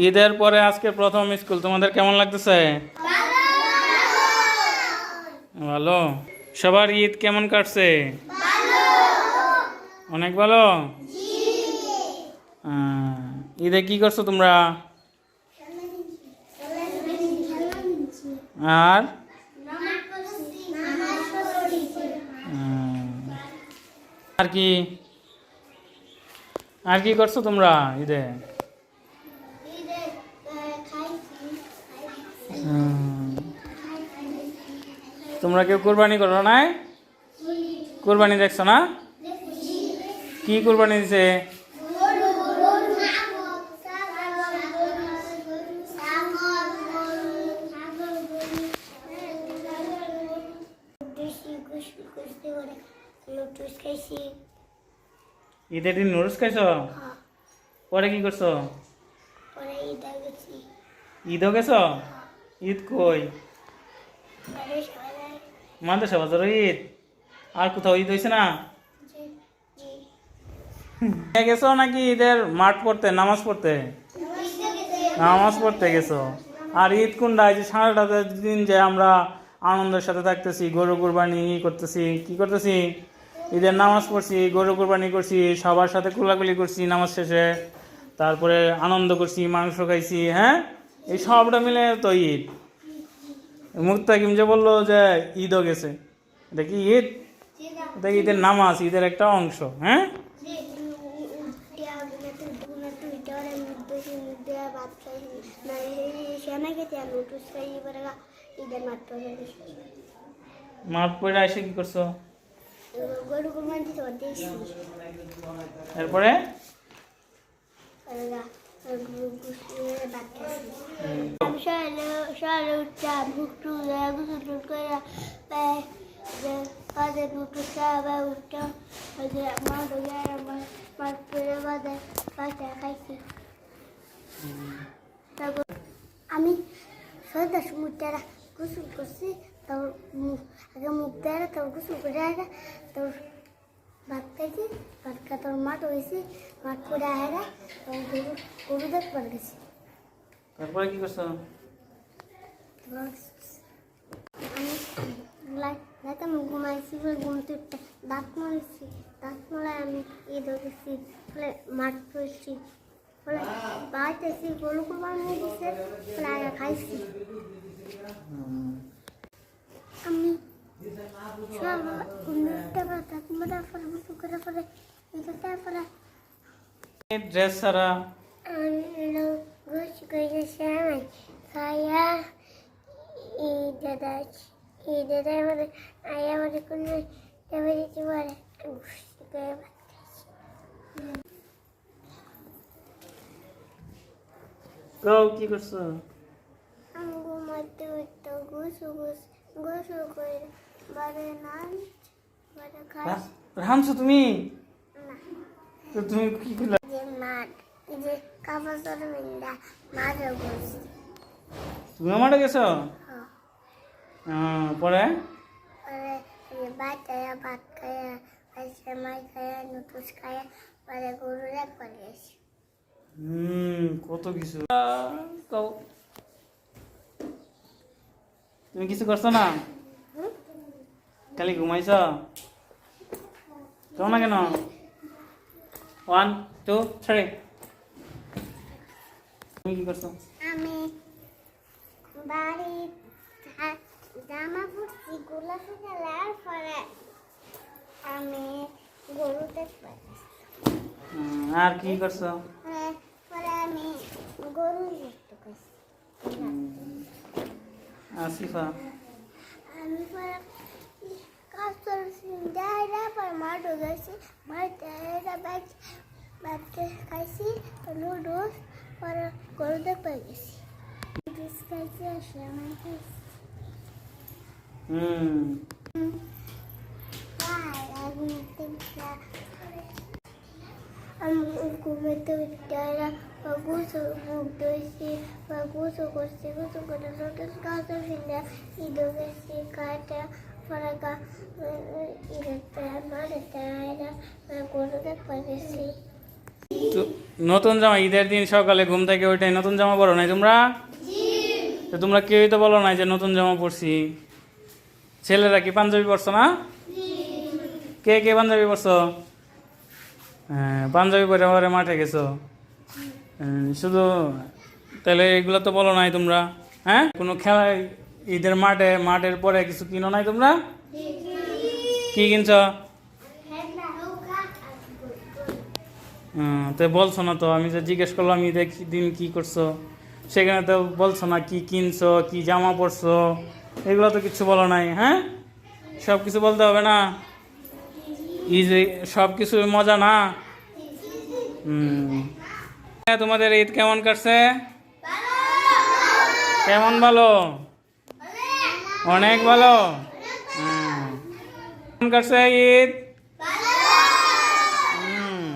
ঈদের পরে আজকে প্রথম স্কুল, তোমাদের কেমন লাগতেছে? ভালো। সবার ঈদ কেমন কাটছে? অনেক ভালো। ঈদে কি করছো তোমরা? আর আর কি আর কি করছো তোমরা ঈদে? তোমরা কেউ কোরবানি করো না? কোরবানি দেখছো না? কি কোরবানি দিছে? ঈদের দিন নুডলস খাইছো? পরে কি করছো? ঈদও গেছো? ঈদ কই? মাদ্রাসা বাজার ঈদ? আর কোথাও ঈদ হয়েছে না? গেছো নাকি ঈদের মাঠ পড়তে, নামাজ পড়তে? নামাজ পড়তে গেছো। আর ঈদ কোনটা? যে সারাটা দিন যে আমরা আনন্দের সাথে থাকতেছি, গরু কুরবানি করতেছি, কি করতেছি? ঈদের নামাজ পড়ছি, গরু কুরবানি করছি, সবার সাথে কোলাকুলি করছি নামাজ শেষে, তারপরে আনন্দ করছি, মাংস খাইছি। হ্যাঁ, এই সবটা মিলে তো ঈদ। মুত্তাকিম যে বললো যে ঈদও গেছে, এটা কি ঈদ? এটা ঈদের নামাজ, ঈদের একটা অংশ। হ্যাঁ, মাঠ পড়ে এসে কি করছো? এরপরে আমি সন্ধ্যার সময় গোসল করছি, তারপর আগে মুখ দেয়, তারপর গোসল করে আগে, তারপর ভাত খাইছি, ভাত খাই তোর মাঠ হয়েছি, মাঠ করে আগে গরু গরু দেখবার গেছি। তারপরে কি করছো? আমি ঘুমাইছি, ঘুমতে দাঁত মরেছি, দাঁত মরে আমি ধরেছি, ফলে মাঠ করেছি, ফলে বাড়িতেছি, গরু কোরবানি দিচ্ছে, ফলে আগে খাইছি। আমি সব ড্রেস ছাড়া কি করছো? আমি ঘুমাতে উঠতে গোসল করে বারে নাচ বারে খাই। রামছো তুমি? না, তো তুমি কি করলে? যে মাঠ, যে কাপড় চোপড় মিন্দা মাঠে বসছি। তুমি মাঠে গেছো? পরে বাচ্চারা ভাত খায়া, সেমাই খায়া, নুডলস খায়া, পরে গরু একবার গেছি। কত কিছু। তুমি কিছু করছো না? খালি ঘুমাইছ? কেমন না কেন? 1 2 3 তুমি কি করছো? আমি বাড়ি জামা পরছি, গোলাপ খেলার পরে আমি গরু দেখতে। আর কি করছো? পরে আমি গরু দেখতে পাইছি। আসিফা আমি পরে কাজ করছি, ডাইরা পরে মাঠে গেছি, মাঠে বাচ্চা খাইছি, নুডলস, পরে গরু দেখতে গেছি। নুডলস খাইছি আর সেমাই খাইছি। আমি ঘুমাতে উঠে গোসল মুখ ধুয়েছি, গোসল করছি, গোসল করে নুডলস খাওয়া ফেলে ঈদও গেছি কাটা পরে ঈদের মাঠে গরু দেখতে গেছি। তো নতুন জামা ঈদের দিন সকালে ঘুম থেকে ওইটাই নতুন জামা পরো নাই তোমরা? তো তোমরা কেউই তো বলো নাই যে নতুন জামা পরছি। ছেলেরা কি পাঞ্জাবি পরছো না? কে কে পাঞ্জাবি পরছো? হ্যাঁ, পাঞ্জাবি পরে আবার মাঠে গেছো। শুধু তাহলে এগুলো তো বলো নাই তোমরা। হ্যাঁ, কোনো খেলায় ঈদের মাঠের পরে কিছু কিনো নাই তোমরা? কি কিনছো? তো বলছো না তো, আমি যে জিজ্ঞেস করলাম ঈদের দিন কি করছো, সেখানে তো বলছো না কি কিনছো, কি জামা পরছো, এগুলো তো কিছু বলো নাই। হ্যাঁ, সব কিছু বলতে হবে না? ঈদ সব কিছু মজা না? তোমাদের ঈদ কেমন কাটছে? কেমন ভালো? অনেক ভালো। কেমন কাটছে ঈদ?